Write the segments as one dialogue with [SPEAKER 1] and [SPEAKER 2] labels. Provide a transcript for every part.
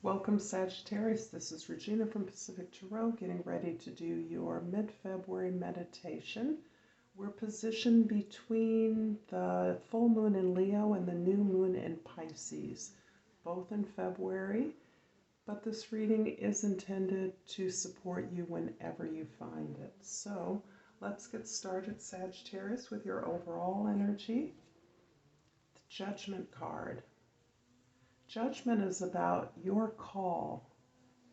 [SPEAKER 1] Welcome, Sagittarius. This is Regina from Pacific Tarot, getting ready to do your mid-February meditation. We're positioned between the full moon in Leo and the new moon in Pisces, both in February, but this reading is intended to support you whenever you find it. So let's get started, Sagittarius, with your overall energy. The Judgment card. Judgment is about your call,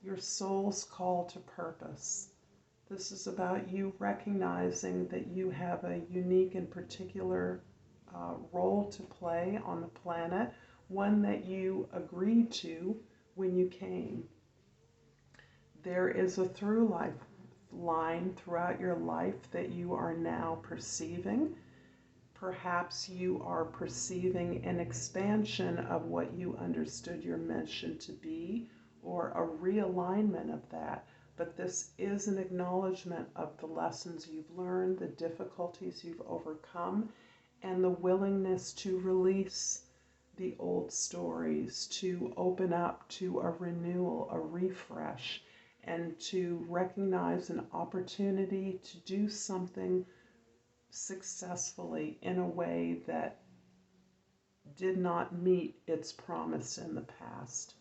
[SPEAKER 1] your soul's call to purpose. This is about you recognizing that you have a unique and particular role to play on the planet, one that you agreed to when you came. There is a through line throughout your life that you are now perceiving. Perhaps you are perceiving an expansion of what you understood your mission to be, or a realignment of that. But this is an acknowledgement of the lessons you've learned, the difficulties you've overcome, and the willingness to release the old stories, to open up to a renewal, a refresh, and to recognize an opportunity to do something successfully in a way that did not meet its promise in the past.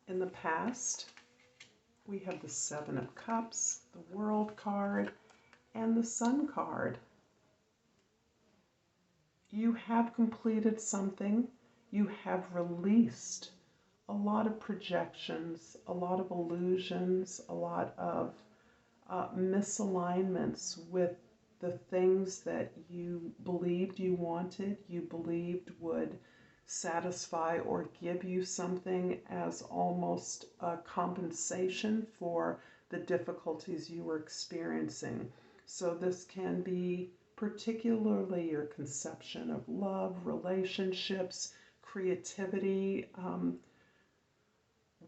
[SPEAKER 1] In the past, we have the Seven of Cups, the World card, and the Sun card. You have completed something. You have released a lot of projections, a lot of illusions, a lot of misalignments with the things that you believed you wanted, you believed would satisfy or give you something as almost a compensation for the difficulties you were experiencing. So this can be particularly your conception of love, relationships, creativity,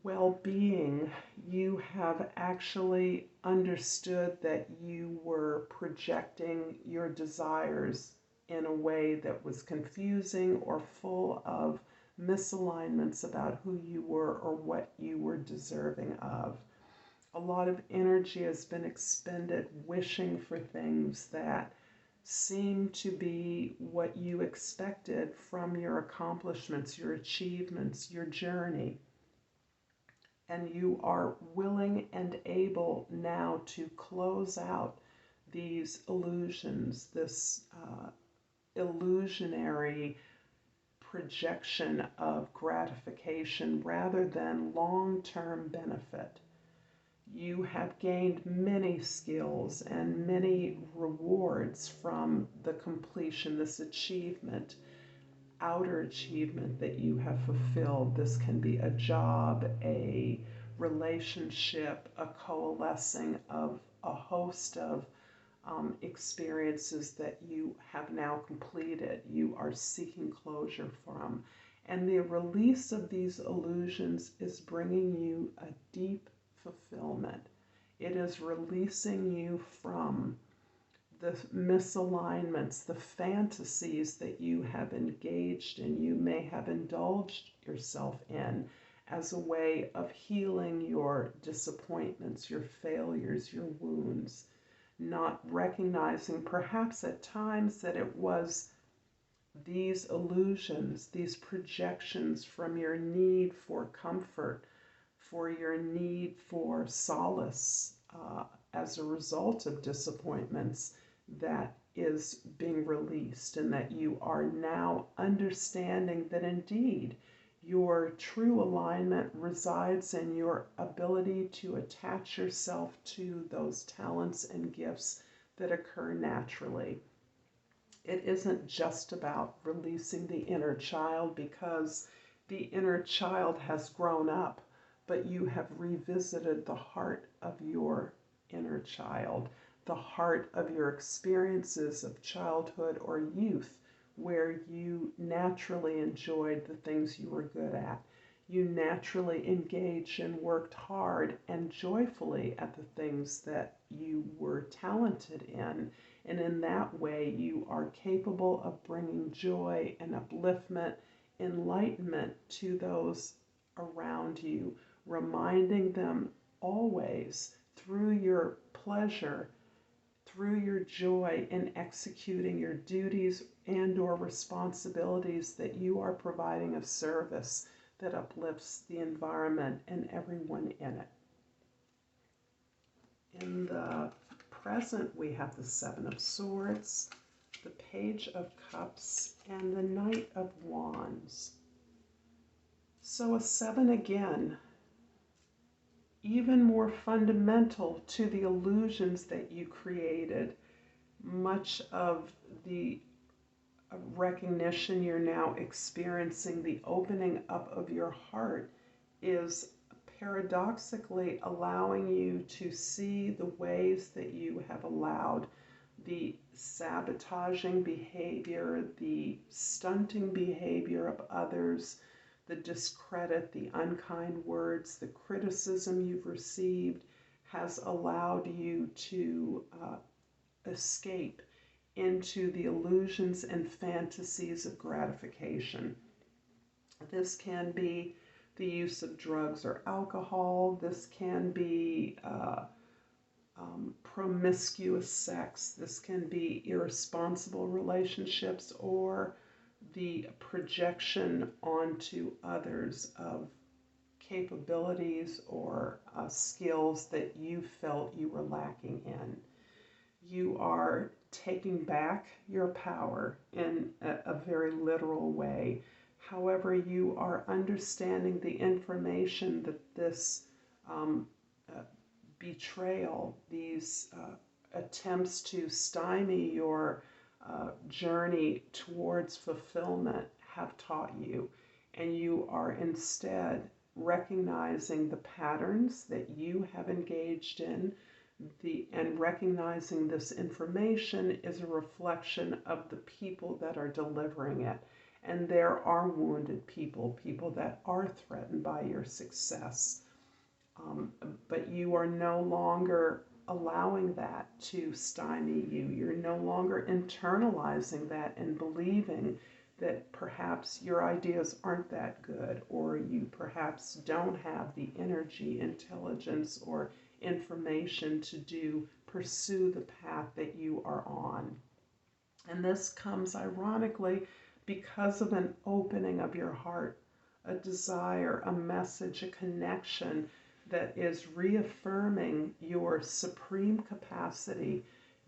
[SPEAKER 1] well-being. You have actually understood that you were projecting your desires in a way that was confusing or full of misalignments about who you were or what you were deserving of. A lot of energy has been expended wishing for things that seem to be what you expected from your accomplishments, your achievements, your journey. And you are willing and able now to close out these illusions, this illusionary projection of gratification rather than long-term benefit. You have gained many skills and many rewards from the completion, this achievement, outer achievement that you have fulfilled. This can be a job, a relationship, a coalescing of a host of experiences that you have now completed, you are seeking closure from. And the release of these illusions is bringing you a deep fulfillment. It is releasing you from the misalignments, the fantasies that you have engaged in, you may have indulged yourself in as a way of healing your disappointments, your failures, your wounds, not recognizing perhaps at times that it was these illusions, these projections from your need for comfort, for your need for solace as a result of disappointments, that is being released, and that you are now understanding that indeed your true alignment resides in your ability to attach yourself to those talents and gifts that occur naturally. It isn't just about releasing the inner child, because the inner child has grown up, but you have revisited the heart of your inner child, the heart of your experiences of childhood or youth, where you naturally enjoyed the things you were good at. You naturally engaged and worked hard and joyfully at the things that you were talented in. And in that way, you are capable of bringing joy and upliftment enlightenment to those around you, reminding them always through your pleasure, through your joy in executing your duties and or responsibilities, that you are providing a service that uplifts the environment and everyone in it. In the present, we have the Seven of Swords, the Page of Cups, and the Knight of Wands. So a seven again, even more fundamental to the illusions that you created. Much of the recognition you're now experiencing, the opening up of your heart, is paradoxically allowing you to see the ways that you have allowed the sabotaging behavior, the stunting behavior of others, the discredit, the unkind words, the criticism you've received has allowed you to escape into the illusions and fantasies of gratification. This can be the use of drugs or alcohol. This can be promiscuous sex. This can be irresponsible relationships, or the projection onto others of capabilities or skills that you felt you were lacking in. You are taking back your power in a very literal way. However, you are understanding the information that this betrayal, these attempts to stymie your journey towards fulfillment have taught you. And you are instead recognizing the patterns that you have engaged in, and recognizing this information is a reflection of the people that are delivering it. And there are wounded people, people that are threatened by your success. But you are no longer allowing that to stymie you. You're no longer internalizing that and believing that perhaps your ideas aren't that good, or you perhaps don't have the energy, intelligence, or information to pursue the path that you are on. And this comes ironically because of an opening of your heart, a desire, a message, a connection that is reaffirming your supreme capacity,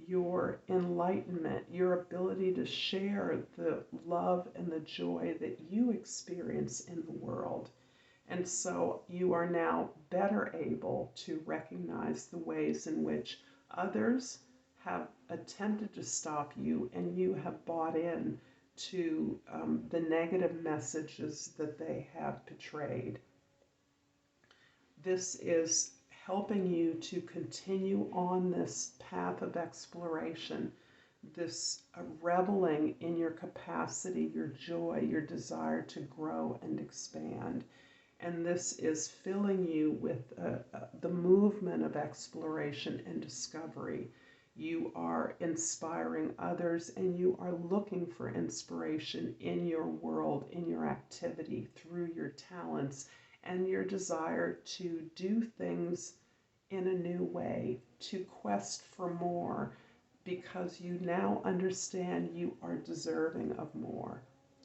[SPEAKER 1] your enlightenment, your ability to share the love and the joy that you experience in the world. And so you are now better able to recognize the ways in which others have attempted to stop you, and you have bought in to the negative messages that they have portrayed. This is helping you to continue on this path of exploration, this reveling in your capacity, your joy, your desire to grow and expand. And this is filling you with the movement of exploration and discovery. You are inspiring others, and you are looking for inspiration in your world, in your activity, through your talents, and your desire to do things in a new way, to quest for more, because you now understand you are deserving of more.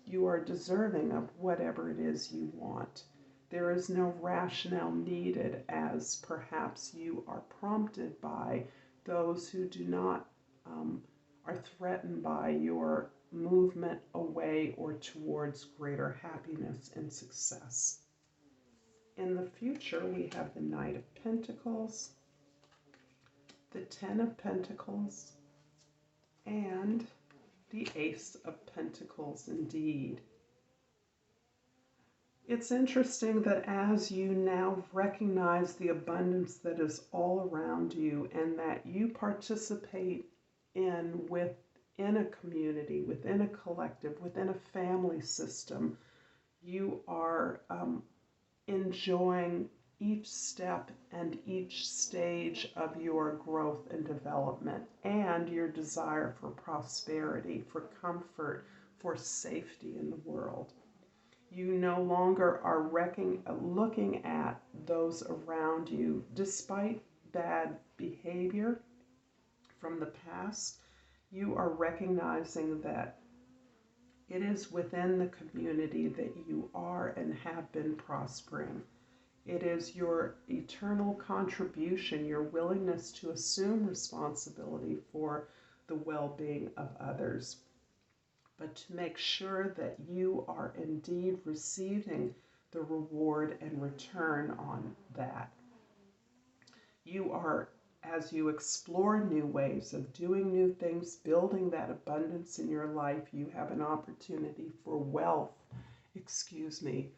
[SPEAKER 1] You are deserving of whatever it is you want. There is no rationale needed, as perhaps you are prompted by those who do not are threatened by your movement away or towards greater happiness and success. In the future, we have the Knight of Pentacles, the Ten of Pentacles, and the Ace of Pentacles indeed. It's interesting that as you now recognize the abundance that is all around you, and that you participate within a community, within a collective, within a family system, you are enjoying each step and each stage of your growth and development, and your desire for prosperity, for comfort, for safety in the world. You no longer are looking at those around you, despite bad behavior from the past. You are recognizing that it is within the community that you are and have been prospering. It is your eternal contribution, your willingness to assume responsibility for the well-being of others, but to make sure that you are indeed receiving the reward and return on that. You are, as you explore new ways of doing new things, building that abundance in your life, you have an opportunity for wealth. Excuse me.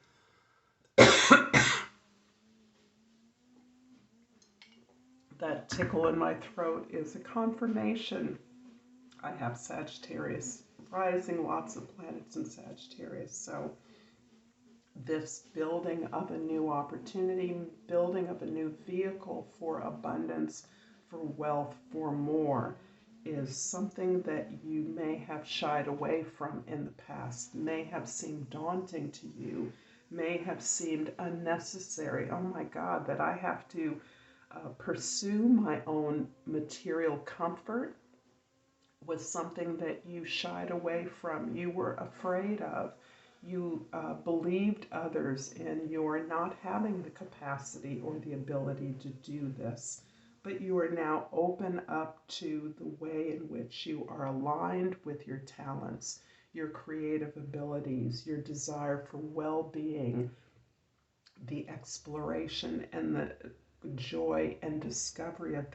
[SPEAKER 1] That tickle in my throat is a confirmation. I have Sagittarius rising, lots of planets in Sagittarius. So this building of a new opportunity, building of a new vehicle for abundance, for wealth, for more, is something that you may have shied away from in the past, may have seemed daunting to you, may have seemed unnecessary. Oh my God, that I have to pursue my own material comfort was something that you shied away from, you were afraid of. You believed others in your not having the capacity or the ability to do this. But you are now open up to the way in which you are aligned with your talents, your creative abilities, your desire for well-being, the exploration and the joy and discovery of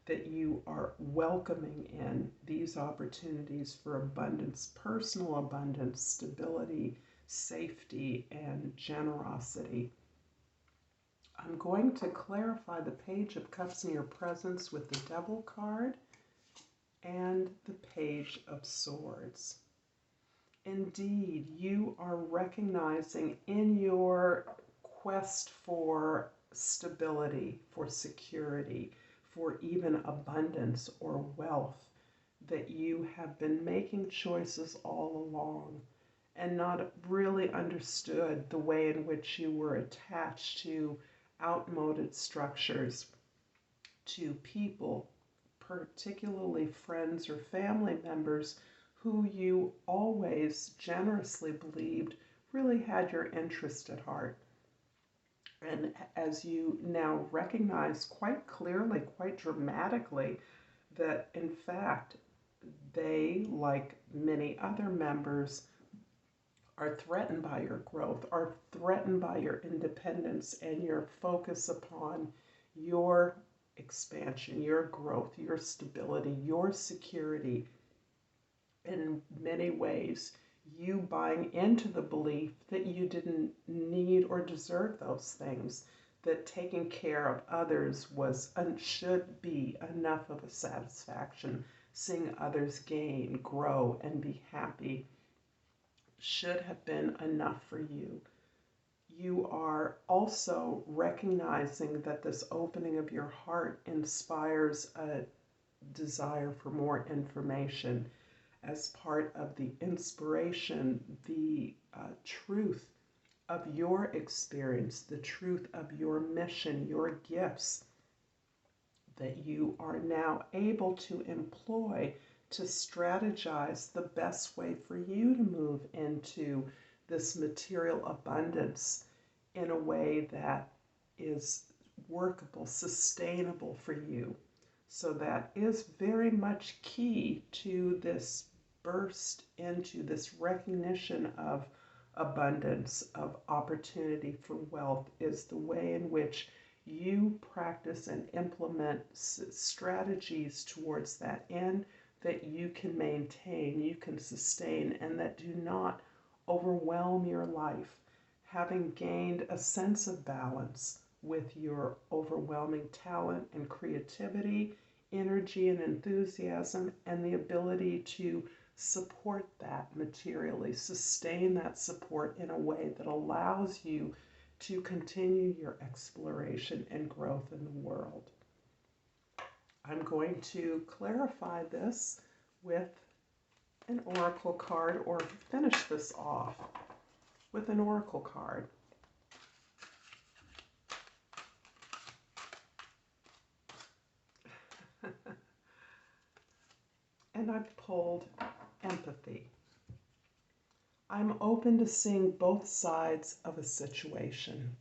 [SPEAKER 1] that you are welcoming in these opportunities for abundance, personal abundance, stability, safety, and generosity. I'm going to clarify the Page of Cups in your presence with the Devil card and the Page of Swords. Indeed, you are recognizing in your quest for stability, for security, for even abundance or wealth, that you have been making choices all along and not really understood the way in which you were attached to outmoded structures, to people, particularly friends or family members who you always generously believed really had your interest at heart. And as you now recognize quite clearly, quite dramatically, that in fact they, like many other members, are threatened by your growth, are threatened by your independence and your focus upon your expansion, your growth, your stability, your security. In many ways, you buying into the belief that you didn't need or deserve those things, that taking care of others should be enough of a satisfaction, seeing others gain, grow, and be happy should have been enough for you. You are also recognizing that this opening of your heart inspires a desire for more information. As part of the inspiration, the truth of your experience, the truth of your mission, your gifts, that you are now able to employ to strategize the best way for you to move into this material abundance in a way that is workable, sustainable for you. So that is very much key to this burst into this recognition of abundance, of opportunity for wealth, is the way in which you practice and implement strategies towards that end that you can maintain, you can sustain, and that do not overwhelm your life. Having gained a sense of balance with your overwhelming talent and creativity, energy and enthusiasm, and the ability to support that materially, sustain that support in a way that allows you to continue your exploration and growth in the world. I'm going to clarify this with an oracle card or finish this off with an oracle card. And I've pulled empathy. I'm open to seeing both sides of a situation.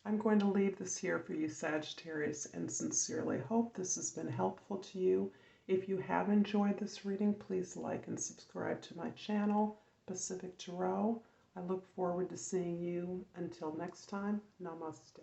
[SPEAKER 1] I'm going to leave this here for you, Sagittarius, and sincerely hope this has been helpful to you. If you have enjoyed this reading, please like and subscribe to my channel, Pacific Tarot. I look forward to seeing you. Until next time, Namaste.